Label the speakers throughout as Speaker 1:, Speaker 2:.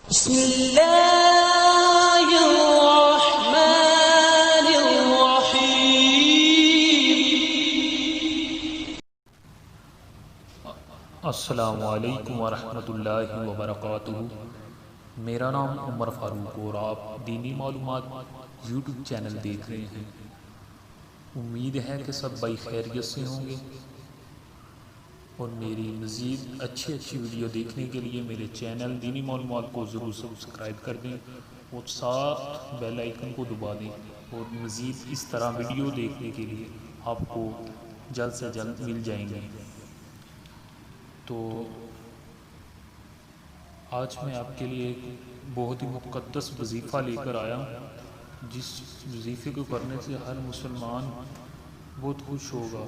Speaker 1: بسم اللہ الرحمن الرحیم۔
Speaker 2: السلام علیکم ورحمۃ اللہ وبرکاتہ۔ میرا نام عمر فاروق اور آپ دینی معلومات یوٹیوب چینل دیکھ رہے ہیں۔ امید ہے کہ سب بھائی خیریت سے ہوں گے اور میری مزید اچھی ویڈیو دیکھنے کے لیے میرے چینل دینی معلومات کو ضرور سبسکرائب کر دیں اور ساتھ بیل آئیکن کو دبا دیں، اور مزید اس طرح ویڈیو دیکھنے کے لیے آپ کو جلد سے جلد مل جائیں گے۔ تو آج میں آپ کے لیے ایک بہت ہی مقدس وظیفہ لے کر آیا ہوں، جس وظیفے کو کرنے سے ہر مسلمان بہت خوش ہوگا۔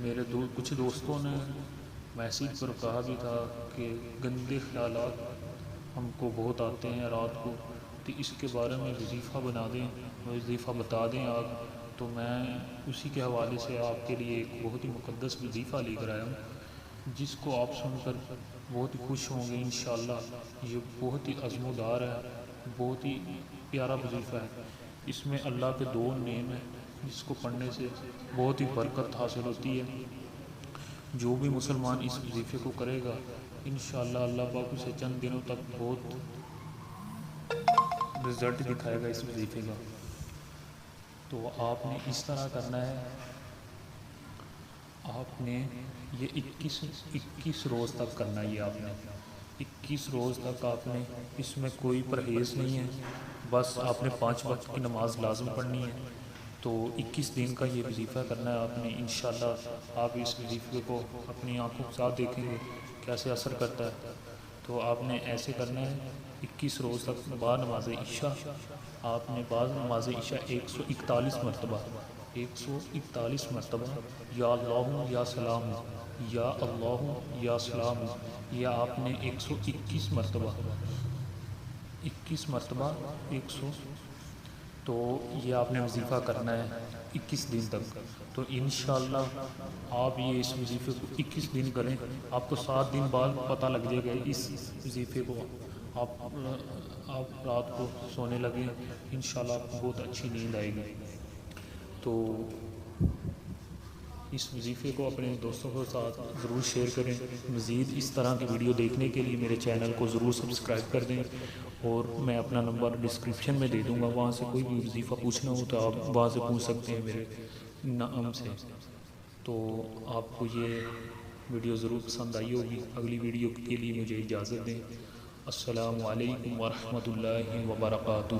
Speaker 2: میرے کچھ دوستوں نے میسیج پر کہا بھی تھا کہ گندے خیالات ہم کو بہت آتے ہیں رات کو، تو اس کے بارے میں وظیفہ بنا دیں، وظیفہ بتا دیں آپ۔ تو میں اسی کے حوالے سے آپ کے لیے ایک بہت ہی مقدس وظیفہ لے کر آیا ہوں، جس کو آپ سن کر بہت ہی خوش ہوں گے انشاءاللہ۔ یہ بہت ہی عزم و دار ہے، بہت ہی پیارا وظیفہ ہے۔ اس میں اللہ کے دو نیم ہیں جس کو پڑھنے سے بہت ہی برکت حاصل ہوتی ہے۔ جو بھی مسلمان اس وظیفے کو کرے گا انشاءاللہ اللہ پاک اسے چند دنوں تک بہت رزلٹ دکھائے گا اس وظیفے کا۔ تو آپ نے اس طرح کرنا ہے، آپ نے یہ 21 روز تک کرنا ہے۔ یہ آپ نے 21 روز تک آپ نے اس میں کوئی پرہیز نہیں ہے، بس آپ نے 5 وقت کی نماز لازم پڑھنی ہے۔ تو 21 دن کا یہ وظیفہ کرنا ہے آپ نے انشاءاللہ۔ آپ اس وظیفے کو اپنی آنکھوں کے ساتھ دیکھیں گے کیسے اثر کرتا ہے۔ تو آپ نے ایسے کرنا ہے 21 روز تک۔ بعد نماز عشاء آپ نے بعد نماز عشاء 141 مرتبہ 141 مرتبہ یا اللہ یا سلام، یا اللہ یا سلام، یا آپ نے 121 مرتبہ 100۔ تو یہ آپ نے وظیفہ کرنا ہے 21 دن تک۔ تو انشاءاللہ آپ یہ اس وظیفے کو 21 دن کریں، آپ کو 7 دن بعد پتہ لگ جائے گا اس وظیفے کو۔ آپ رات کو سونے لگیں انشاءاللہ آپ کو بہت اچھی نیند آئے گی۔ تو اس وظیفے کو اپنے دوستوں کے ساتھ ضرور شیئر کریں۔ مزید اس طرح کی ویڈیو دیکھنے کے لیے میرے چینل کو ضرور سبسکرائب کر دیں، اور میں اپنا نمبر ڈسکرپشن میں دے دوں گا، وہاں سے کوئی بھی وظیفہ پوچھنا ہو تو آپ وہاں سے پوچھ سکتے ہیں میرے نام سے۔ تو آپ کو یہ ویڈیو ضرور پسند آئی ہوگی۔ اگلی ویڈیو کے لیے مجھے اجازت دیں۔ السلام علیکم ورحمۃ اللہ وبرکاتہ۔